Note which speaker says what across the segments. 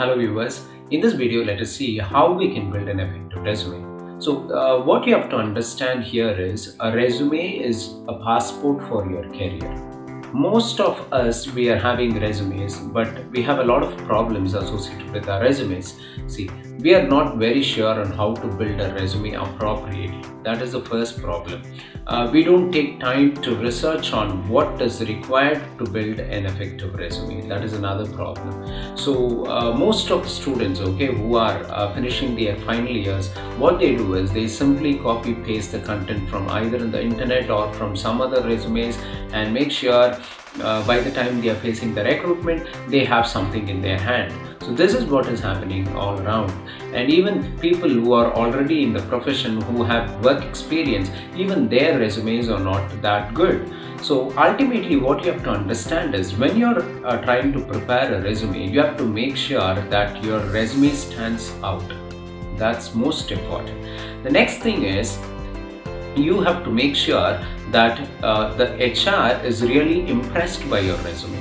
Speaker 1: Hello viewers, in this video let us see how we can build an effective resume. So what you have to understand here is a resume is a passport for your career. Most of us, we are having resumes, but we have a lot of problems associated with our resumes. See, we are not very sure on how to build a resume appropriately. That is the first problem. We don't take time to research on what is required to build an effective resume. That is another problem. So most of the students, who are finishing their final years, what they do is they simply copy paste the content from either in the internet or from some other resumes and make sure by the time they are facing the recruitment, they have something in their hand. So this is what is happening all around. And even people who are already in the profession, who have work experience, even their resumes are not that good. So ultimately what you have to understand is when you're trying to prepare a resume, you have to make sure that your resume stands out. That's most important. The next thing is you have to make sure that the HR is really impressed by your resume.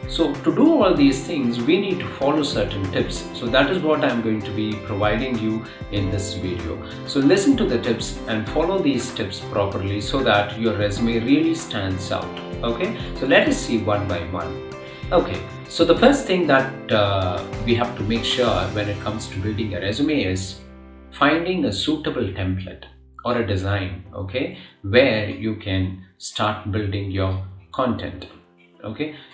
Speaker 1: So to do all these things, we need to follow certain tips. So that is what I'm going to be providing you in this video. So listen to the tips and follow these tips properly so that your resume really stands out. Okay, so let us see one by one. Okay, so the first thing that we have to make sure when it comes to building a resume is finding a suitable template or a design, where you can start building your content.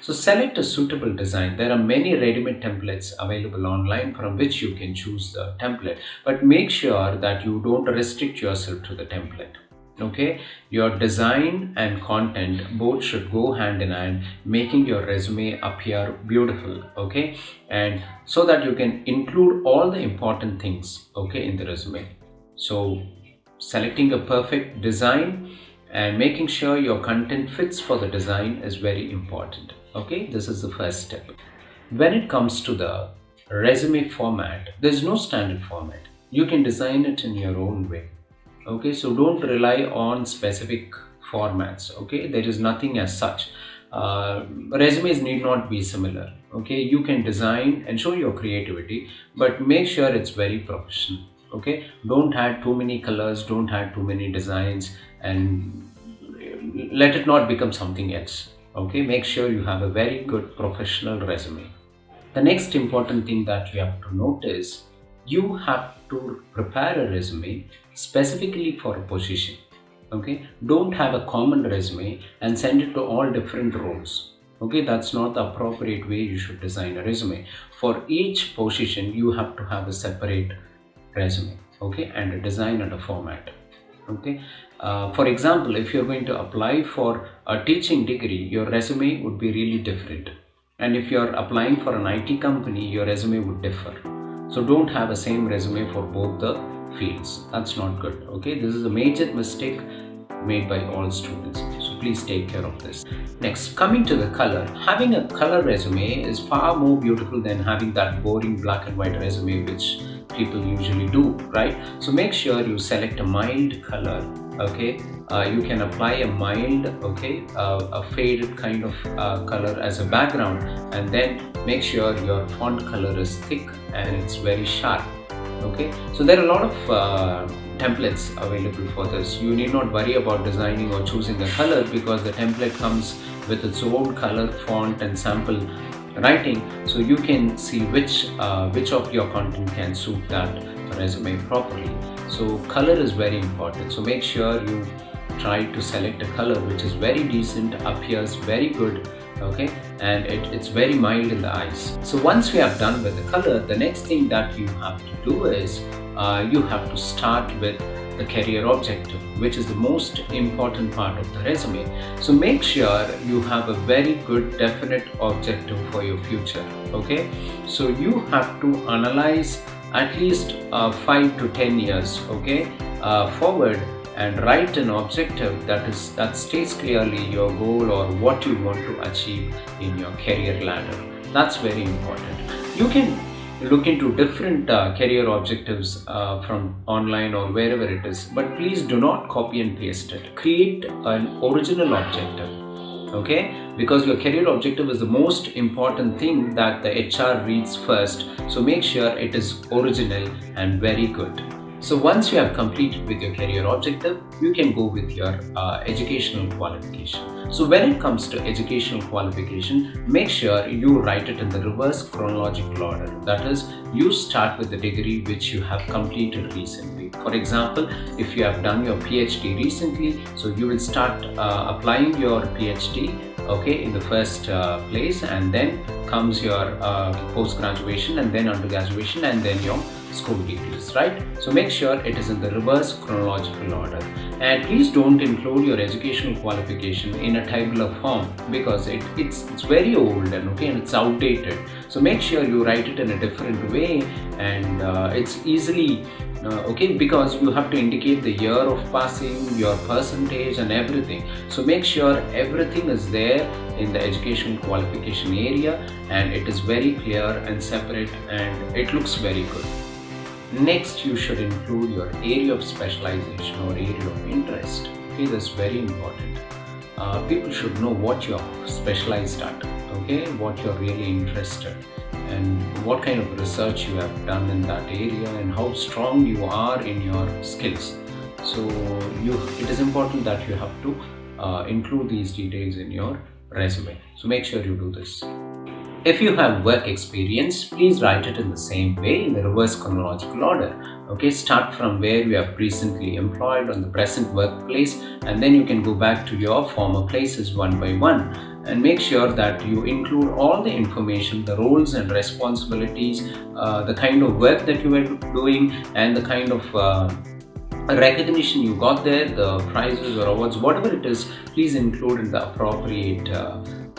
Speaker 1: So select a suitable design. There are many ready-made templates available online from which you can choose the template, but make sure that you don't restrict yourself to the template. Your design and content both should go hand in hand, making your resume appear beautiful, and so that you can include all the important things, in the resume. So selecting a perfect design and making sure your content fits for the design is very important. This is the first step. When it comes to the resume format, there's no standard format. You can design it in your own way. So don't rely on specific formats. There is nothing as such. Resumes need not be similar. You can design and show your creativity, but make sure it's very professional. Don't add too many colors, don't add too many designs, and let it not become something else. Make sure you have a very good professional resume. The next important thing that you have to note is you have to prepare a resume specifically for a position. Don't have a common resume and send it to all different roles. That's not the appropriate way you should design a resume. For each position you have to have a separate resume, and a design and a format. For example, if you're going to apply for a teaching degree, your resume would be really different, and if you're applying for an IT company, your resume would differ. So don't have the same resume for both the fields. That's not good. This is a major mistake made by all students, so please take care of this. Next, coming to the color, having a color resume is far more beautiful than having that boring black and white resume which people usually do, right? So make sure you select a mild color. You can apply a mild, a faded kind of color as a background, and then make sure your font color is thick and it's very sharp. So there are a lot of templates available for this. You need not worry about designing or choosing a color because the template comes with its own color, font and sample writing, so you can see which of your content can suit that resume properly. So color is very important, so make sure you try to select a color which is very decent, appears very good, and it's very mild in the eyes. So once we have done with the color, the next thing that you have to do is you have to start with the career objective, which is the most important part of the resume. So make sure you have a very good definite objective for your future. So you have to analyze at least 5 to 10 years forward and write an objective that states clearly your goal or what you want to achieve in your career ladder. That's very important. You can look into different career objectives from online or wherever it is, but please do not copy and paste it. Create an original objective. Okay, because your career objective is the most important thing that the HR reads first, so make sure it is original and very good. So once you have completed with your career objective, you can go with your educational qualification. So when it comes to educational qualification, make sure you write it in the reverse chronological order. That is, you start with the degree which you have completed recently. For example, if you have done your PhD recently, so you will start applying your PhD, okay, in the first place, and then comes your post-graduation, and then undergraduation, and then your school degrees, right? So make sure it is in the reverse chronological order, and please don't include your educational qualification in a tabular form, because it's very old and okay, and it's outdated. So make sure you write it in a different way, and it's easily okay, because you have to indicate the year of passing, your percentage and everything. So make sure everything is there in the educational qualification area, and it is very clear and separate, and it looks very good. Next, you should include your area of specialization or area of interest. Okay, that's very important. People should know what you're specialized at, okay, what you're really interested, and what kind of research you have done in that area, and how strong you are in your skills. So it is important that you have to include these details in your resume. So make sure you do this. If you have work experience, please write it in the same way, in the reverse chronological order. Okay, start from where you have recently employed on the present workplace, and then you can go back to your former places one by one, and make sure that you include all the information, the roles and responsibilities, the kind of work that you were doing, and the kind of recognition you got there, the prizes or awards, whatever it is, please include in the appropriate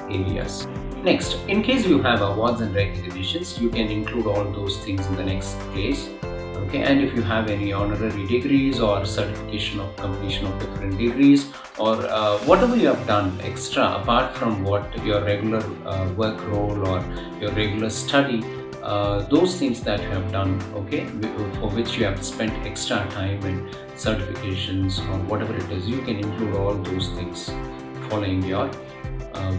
Speaker 1: areas. Next, in case you have awards and recognitions, you can include all those things in the next place. Okay, and if you have any honorary degrees or certification of completion of different degrees, or whatever you have done extra apart from what your regular work role or your regular study, those things that you have done, okay, for which you have spent extra time and certifications or whatever it is, you can include all those things following your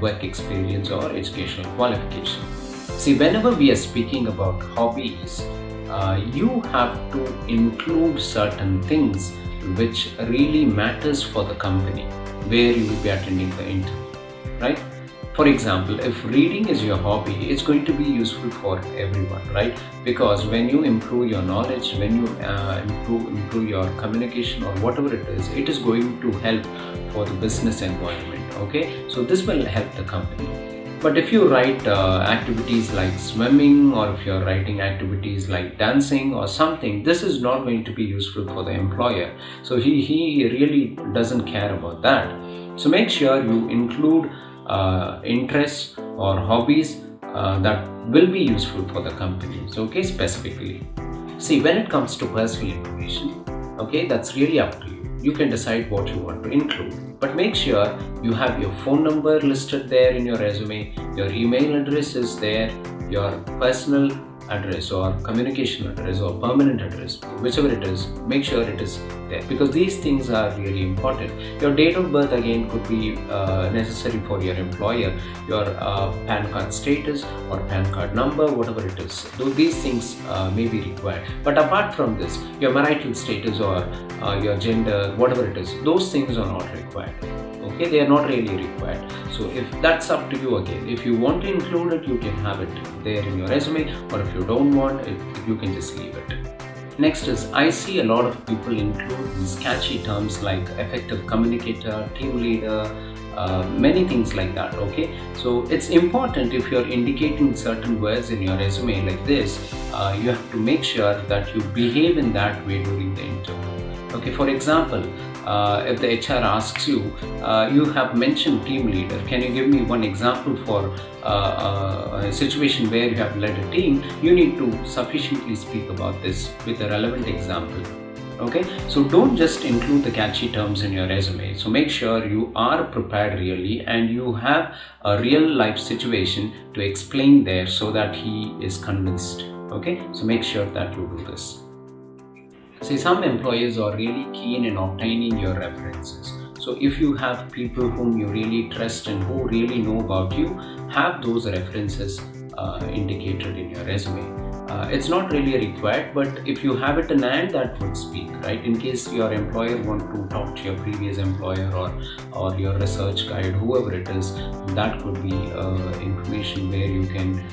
Speaker 1: work experience or educational qualification. See, whenever we are speaking about hobbies, you have to include certain things which really matters for the company where you will be attending the interview, right? For example, if reading is your hobby, it's going to be useful for everyone, right? Because when you improve your knowledge, when you improve your communication or whatever it is going to help for the business environment, okay? So this will help the company. But if you write activities like swimming, or if you're writing activities like dancing or something, this is not going to be useful for the employer. So he really doesn't care about that. So make sure you include interests or hobbies that will be useful for the company. So, okay, specifically. See, when it comes to personal information, okay, that's really up to you. You can decide what you want to include, but make sure you have your phone number listed there in your resume, your email address is there, your personal address or communication address or permanent address, whichever it is, make sure it is there, because these things are really important. Your date of birth again could be necessary for your employer, your PAN card status or PAN card number, whatever it is. Though these things may be required, but apart from this, your marital status or your gender, whatever it is, those things are not required. Okay, they are not really required. So if that's up to you again, if you want to include it, you can have it there in your resume, or if you don't want it, you can just leave it. Next is, I see a lot of people include these catchy terms like effective communicator, team leader, many things like that. Okay, so it's important, if you're indicating certain words in your resume like this, you have to make sure that you behave in that way during the interview. Okay, for example, if the HR asks you, you have mentioned team leader, can you give me one example for a situation where you have led a team? You need to sufficiently speak about this with a relevant example. Okay, so don't just include the catchy terms in your resume. So make sure you are prepared really, and you have a real life situation to explain there so that he is convinced. Okay, so make sure that you do this. See, some employers are really keen in obtaining your references. So So if you have people whom you really trust and who really know about you, have those references indicated in your resume. It's not really required, but if you have it in hand, that would speak, right? In case your employer want to talk to your previous employer or your research guide, whoever it is, that could be information where you can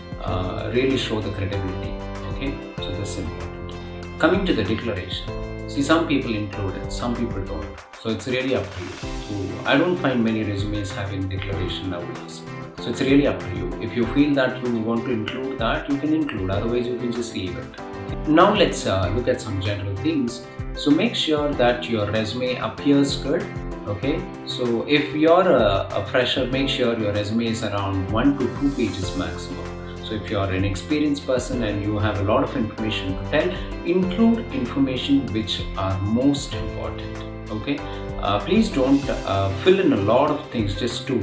Speaker 1: really show the credibility. Okay, so that's important. Coming to the declaration, see, some people include it, some people don't. So it's really up to you. So I don't find many resumes having declaration nowadays. So it's really up to you. If you feel that you want to include that, you can include. Otherwise, you can just leave it. Now let's look at some general things. So make sure that your resume appears good. Okay. So if you're a fresher, make sure your resume is around 1 to 2 pages maximum. So if you are an experienced person and you have a lot of information to tell, include information which are most important. Okay, please don't fill in a lot of things just to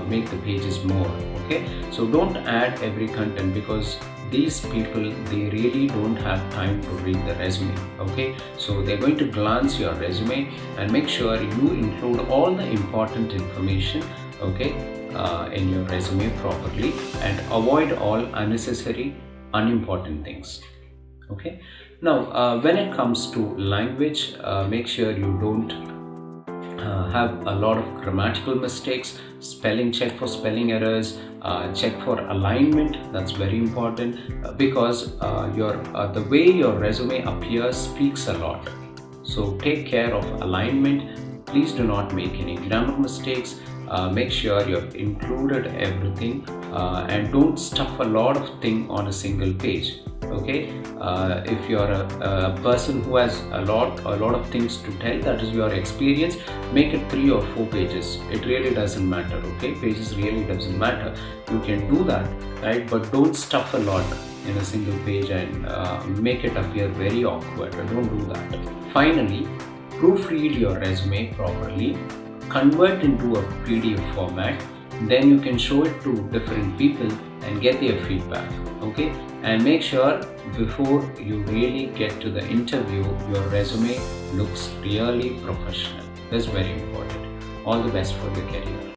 Speaker 1: make the pages more. Okay, so don't add every content, because these people, they really don't have time to read the resume. Okay, so they're going to glance your resume, and make sure you include all the important information, okay, in your resume properly, and avoid all unnecessary, unimportant things. Okay, now when it comes to language, make sure you don't have a lot of grammatical mistakes. Spelling, check for spelling errors, check for alignment. That's very important, because the way your resume appears speaks a lot. So take care of alignment. Please do not make any grammar mistakes. Make sure you've included everything, and don't stuff a lot of things on a single page. Okay, if you're a person who has a lot of things to tell, that is your experience, make it 3 or 4 pages. It really doesn't matter. Okay, pages really doesn't matter. You can do that, right? But don't stuff a lot in a single page and make it appear very awkward. Don't do that. Finally, proofread your resume properly, convert into a PDF format, then you can show it to different people and get their feedback. Okay, and make sure before you really get to the interview, your resume looks really professional. That's very important. All the best for your career.